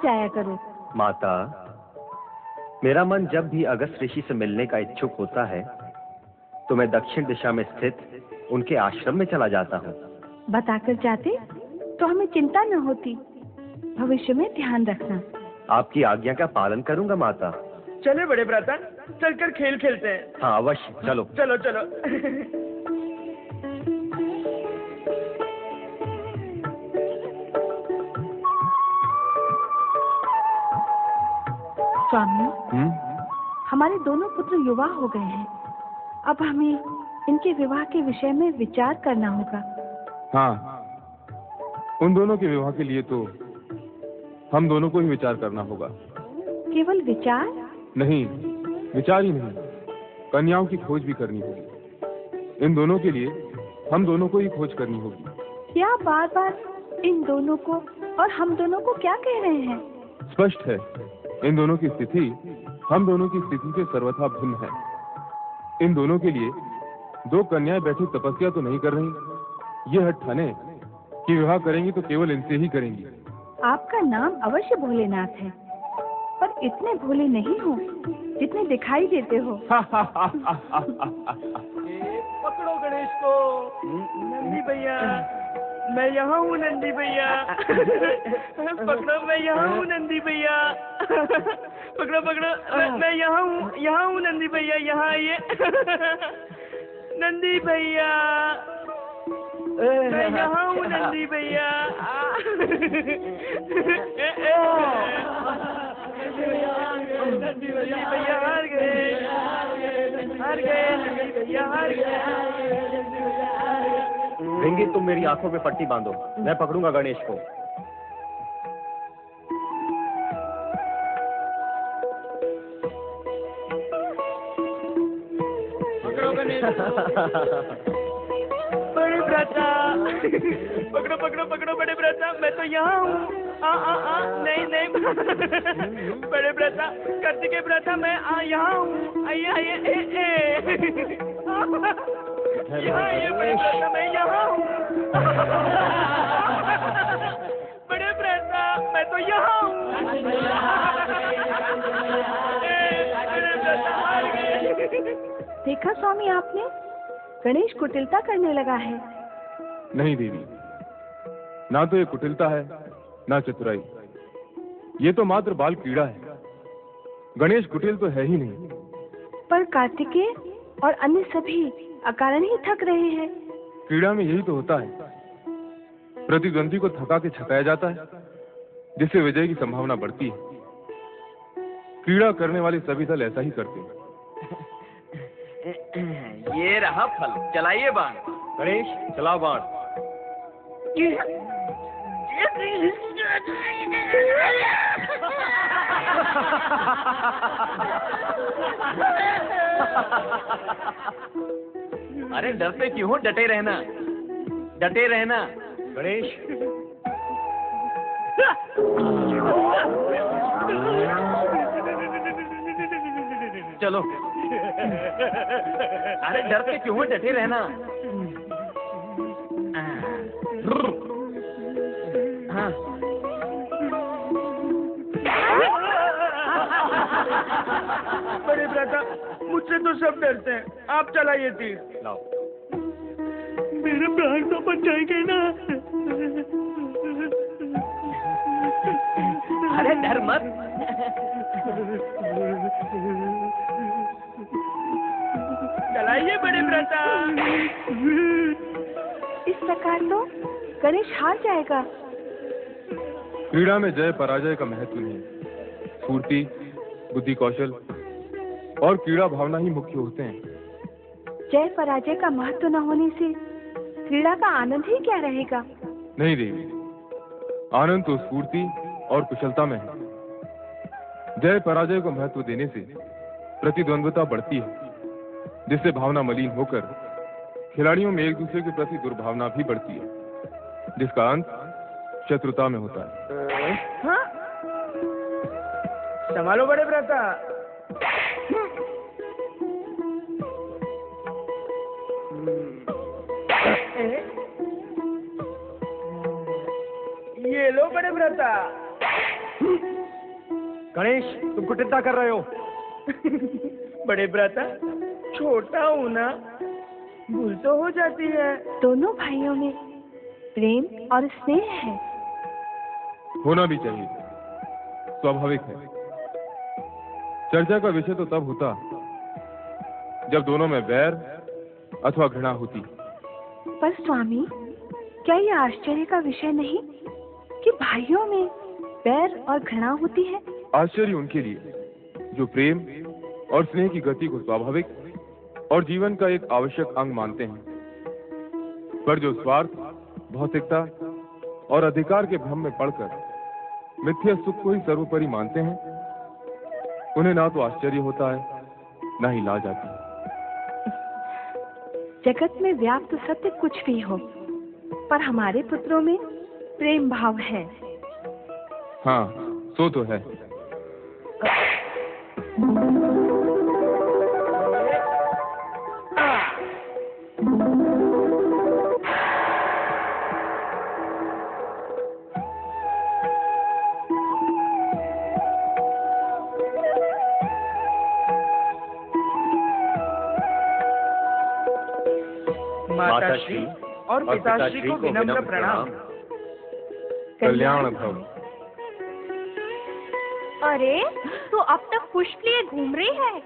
जाया करो। माता, मेरा मन जब भी अगस्त ऋषि से मिलने का इच्छुक होता है तो मैं दक्षिण दिशा में स्थित उनके आश्रम में चला जाता हूँ। बताकर जाते तो हमें चिंता न होती। भविष्य में ध्यान रखना। आपकी आज्ञा का पालन करूंगा माता। चले बड़े भ्राता, चलकर खेल खेलते हैं। हाँ अवश्य, चलो चलो चलो। स्वामी, हमारे दोनों पुत्र युवा हो गए हैं। अब हमें इनके विवाह के विषय में विचार करना होगा। हाँ, उन दोनों के विवाह के लिए तो हम दोनों को ही विचार करना होगा। केवल विचार? नहीं, विचार ही नहीं, कन्याओं की खोज भी करनी होगी। इन दोनों के लिए हम दोनों को ही खोज करनी होगी। क्या बार बार इन दोनों को और हम दोनों को क्या कह रहे हैं? स्पष्ट है, इन दोनों की स्थिति हम दोनों की स्थिति से सर्वथा भिन्न है। इन दोनों के लिए दो कन्याएं बैठी तपस्या तो नहीं कर रही। ये हठ ठाने कि विवाह करेंगी तो केवल इनसे ही करेंगी। आपका नाम अवश्य भोलेनाथ है, पर इतने भोले नहीं हो जितने दिखाई देते हो। पकड़ो गणेश को। नंदी भैया, मैं यहाँ हूँ नंदी भैया। पकड़ो, मैं यहाँ हूँ नंदी भैया। पकड़ो पकड़ो, मैं यहाँ हूँ नंदी भैया, यहाँ आइए। नंदी भैया, मैं यहाँ हूँ नंदी भैया। नंदी भैया हार गए, हार गए, नंदी भैया हार गए। भिंगी, तुम मेरी आंखों पे पट्टी बांधो, मैं पकड़ूंगा गणेश को। पकड़ो गणेश को। बड़े भ्राता, पकड़ो पकड़ो पकड़ो बड़े भ्राता, मैं तो यहाँ हूँ। नहीं नहीं, बड़े भ्राता, कार्तिकेय भ्राता, मैं यहाँ हूँ। आइए आइए। यहाँ आइए बड़े भ्राता, मैं यहाँ हूँ। बड़े भ्राता, मैं तो यहाँ हूँ। बड़े भ्राता हार गए। देखा स्वामी आपने, गणेश कुटिलता करने लगा है। नहीं देवी, ना तो ये कुटिलता है ना चतुराई, ये तो मात्र बाल क्रीड़ा है। गणेश कुटिल तो है ही नहीं। पर कार्तिकेय और अन्य सभी अकारण ही थक रहे हैं। क्रीड़ा में यही तो होता है, प्रतिद्वंदी को थका के छकाया जाता है, जिससे विजय की संभावना बढ़ती है। क्रीड़ा करने वाले सभी दल ऐसा ही करते हैं। ये रहा फल, चलाइए बाण। गणेश, चलाओ बाण। अरे डरते क्यों हो, डटे रहना, डटे रहना। गणेश, चलो। अरे डरते क्यों हो, डटे रहना। हाँ। बड़े भ्राता, मुझसे तो सब डरते हैं, आप चलाइए तीर। लाओ। मेरे प्राण तो बच जाएंगे ना। अरे डर मत। चलाइए बड़े भ्राता। इस प्रकार तो गणेश हार जाएगा। क्रीड़ा में जय पराजय का महत्व नहीं, स्फूर्ति, बुद्धि कौशल और क्रीड़ा भावना ही मुख्य होते हैं। जय पराजय का महत्व न होने से क्रीड़ा का आनंद ही क्या रहेगा? नहीं देवी, आनंद तो स्फूर्ति और कुशलता में है। जय पराजय को महत्व देने से प्रतिद्वंद्विता बढ़ती है, जिससे भावना मलिन होकर खिलाड़ियों में एक दूसरे के प्रति दुर्भावना भी बढ़ती है, जिसका अंत शत्रुता में होता है। हाँ? संभालो बड़े भ्राता। ये लो बड़े भ्राता। गणेश, तुम कुटिलता कर रहे हो। बड़े भ्राता, छोटा हूँ ना, भूल तो हो जाती है। दोनों भाइयों में प्रेम और स्नेह है। होना भी चाहिए, स्वाभाविक है। चर्चा का विषय तो तब होता जब दोनों में वैर अथवा घृणा होती। पर स्वामी, क्या यह आश्चर्य का विषय नहीं कि भाइयों में वैर और घृणा होती है? आश्चर्य उनके लिए जो प्रेम और स्नेह की गति को स्वाभाविक और जीवन का एक आवश्यक अंग मानते हैं। पर जो स्वार्थ, भौतिकता और अधिकार के भ्रम में पड़कर मिथ्या सुख को ही सर्वोपरि मानते हैं, उन्हें ना तो आश्चर्य होता है, ना ही लाज आती है। जगत में व्याप्त सत्य कुछ भी हो, पर हमारे पुत्रों में प्रेम भाव है। हाँ, सो तो है। माताश्री और पिताश्री को विनम्र प्रणाम। कल्याण भव। अरे, तो अब तक पुष्प लिए घूम रही है?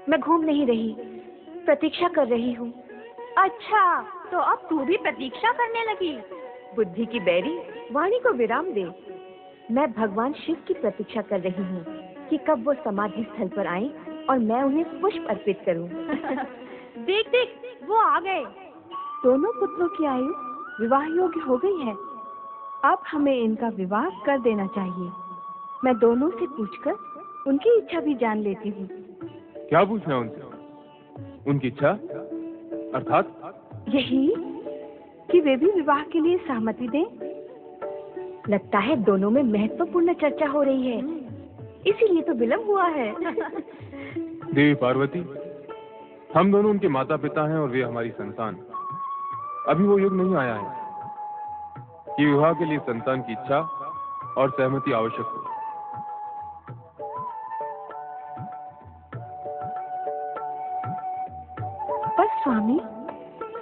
मैं घूम नहीं रही, प्रतीक्षा कर रही हूँ। अच्छा, तो अब तू भी प्रतीक्षा करने लगी? बुद्धि की बैरी, वाणी को विराम दे। मैं भगवान शिव की प्रतीक्षा कर रही हूँ कि कब वो समाधि स्थल पर आए और मैं उन्हें पुष्प अर्पित करूँ। देख देख, वो आ गए। दोनों पुत्रों की आयु विवाह योग्य हो गई है। अब हमें इनका विवाह कर देना चाहिए। मैं दोनों से पूछकर उनकी इच्छा भी जान लेती हूँ। क्या पूछना उनसे? उनकी इच्छा अर्थात? यही कि वे भी विवाह के लिए सहमति दें। लगता है दोनों में महत्वपूर्ण चर्चा हो रही है, इसीलिए तो विलंब हुआ है। देवी पार्वती, हम दोनों उनके माता पिता हैं और वे हमारी संतान। अभी वो युग नहीं आया है कि विवाह के लिए संतान की इच्छा और सहमति आवश्यक हो। पर स्वामी,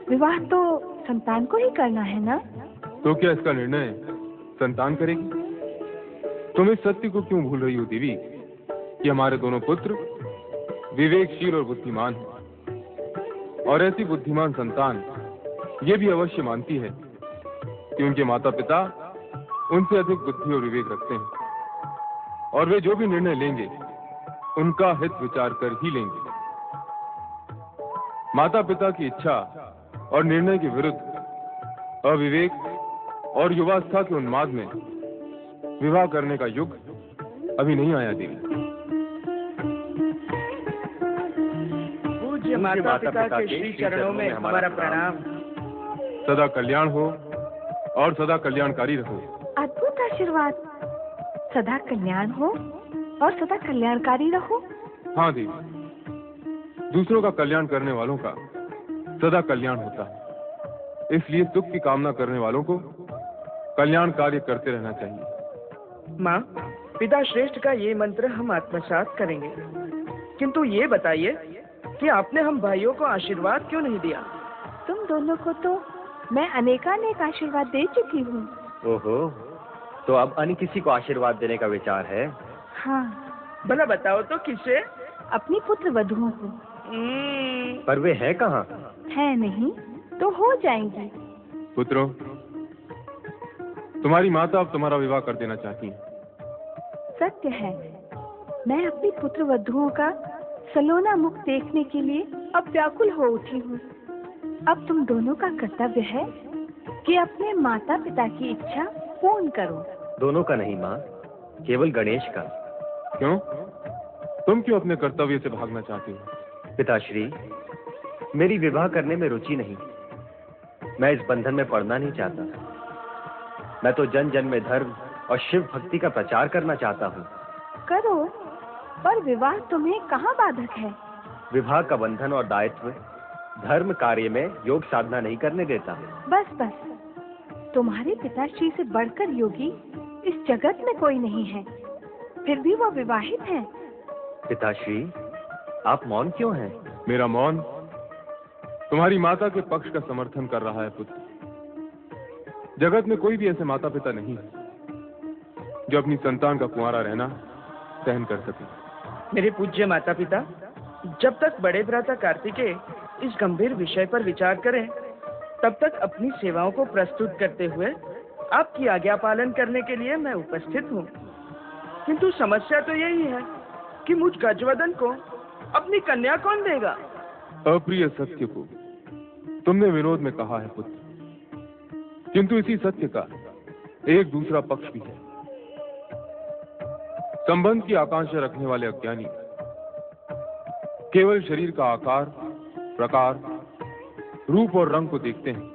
विवाह तो संतान को ही करना है ना? तो क्या इसका निर्णय संतान करेगी? तुम इस सत्य को क्यों भूल रही हो देवी कि हमारे दोनों पुत्र विवेकशील और बुद्धिमान हैं, और ऐसी बुद्धिमान संतान ये भी अवश्य मानती है कि उनके माता पिता उनसे अधिक बुद्धि और विवेक रखते हैं, और वे जो भी निर्णय लेंगे उनका हित विचार कर ही लेंगे। माता पिता की इच्छा और निर्णय के विरुद्ध अविवेक और युवावस्था के उन्माद में विवाह करने का युग अभी नहीं आया देवी। पूज्य माता पिता के श्री चरणों में हमारा प्रणाम। सदा कल्याण हो और सदा कल्याणकारी रहो। अद्भुत आशीर्वाद। सदा कल्याण हो और सदा कल्याणकारी रहो। हाँ देवी, दूसरों का कल्याण करने वालों का सदा कल्याण होता है, इसलिए सुख की कामना करने वालों को कल्याण कार्य करते रहना चाहिए। माँ, पिता श्रेष्ठ का ये मंत्र हम आत्मसात करेंगे, किंतु ये बताइए कि आपने हम भाइयों को आशीर्वाद क्यों नहीं दिया? तुम दोनों को तो मैं अनेकानेक आशीर्वाद दे चुकी हूँ। ओहो, तो अब अन्य किसी को आशीर्वाद देने का विचार है? हाँ। भला बताओ तो किसे? अपनी पुत्र वधुओं को। पर वे है कहाँ? है नहीं तो हो जाएंगी। पुत्रों, तुम्हारी माता अब तुम्हारा विवाह कर देना चाहती है। सत्य है, मैं अपनी पुत्र वधुओं का सलोना मुख देखने के लिए अब व्याकुल हो उठी हूँ। अब तुम दोनों का कर्तव्य है कि अपने माता पिता की इच्छा पूर्ण करो। दोनों का नहीं माँ, केवल गणेश का। क्यों? तुम क्यों अपने कर्तव्य से भागना चाहती हो? पिताश्री, मेरी विवाह करने में रुचि नहीं। मैं इस बंधन में पड़ना नहीं चाहता। मैं तो जन जन में धर्म और शिव भक्ति का प्रचार करना चाहता हूँ। करो, पर विवाह तुम्हें कहाँ बाधक है? विवाह का बंधन और दायित्व धर्म कार्य में योग साधना नहीं करने देता। बस बस, तुम्हारे पिताश्री से बढ़कर योगी इस जगत में कोई नहीं है। फिर भी वो विवाहित हैं। पिताश्री, आप मौन क्यों हैं? मेरा मौन तुम्हारी माता के पक्ष का समर्थन कर रहा है पुत्र। जगत में कोई भी ऐसे माता पिता नहीं है जो अपनी संतान का कुंवारा रहना सहन कर सके। मेरे पूज्य माता पिता, जब तक बड़े भ्राता कार्तिकेय इस गंभीर विषय पर विचार करें, तब तक अपनी सेवाओं को प्रस्तुत करते हुए आपकी आज्ञा पालन करने के लिए मैं उपस्थित हूँ। किंतु समस्या तो यही है कि मुझ गजवदन को अपनी कन्या कौन देगा? अप्रिय सत्य को तुमने विरोध में कहा है पुत्र, किंतु इसी सत्य का एक दूसरा पक्ष भी है। संबंध की आकांक्षा रखने वाले अज्ञानी केवल शरीर का आकार, प्रकार, रूप और रंग को देखते हैं,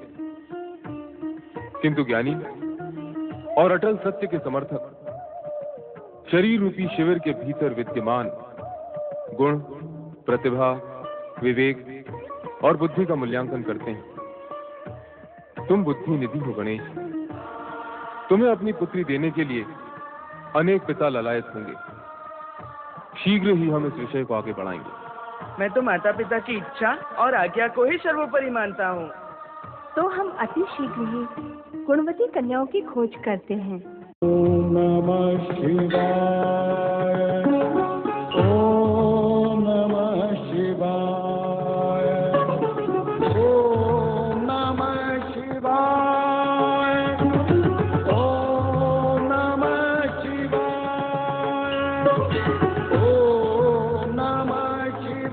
किंतु ज्ञानी और अटल सत्य के समर्थक शरीर रूपी शिविर के भीतर विद्यमान गुण, प्रतिभा, विवेक और बुद्धि का मूल्यांकन करते हैं। तुम बुद्धि निधि हो गणेश। तुम्हें अपनी पुत्री देने के लिए अनेक पिता ललायत होंगे। शीघ्र ही हम इस विषय को आगे बढ़ाएंगे। मैं तो माता पिता की इच्छा और आज्ञा को ही सर्वोपरि मानता हूँ। तो हम अति शीघ्र ही गुणवती कन्याओं की खोज करते हैं। ओम नमः शिवाय, ओम नमः शिवाय, ओम नमः शिवाय, ओम नमः शिवाय, ओम नमः शिवाय,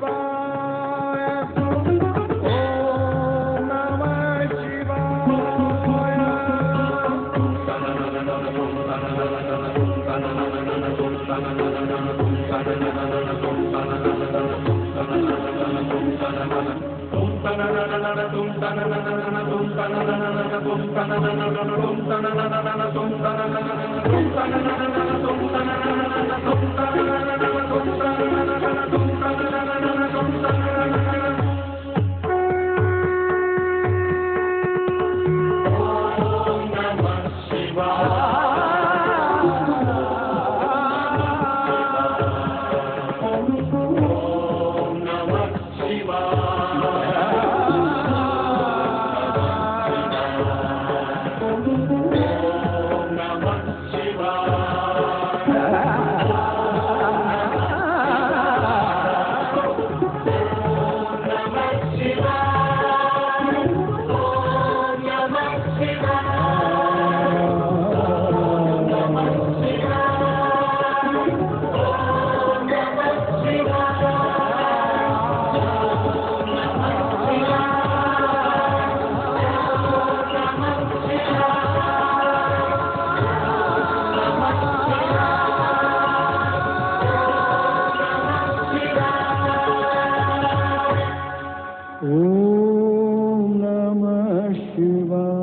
ओम नमः शिवाय।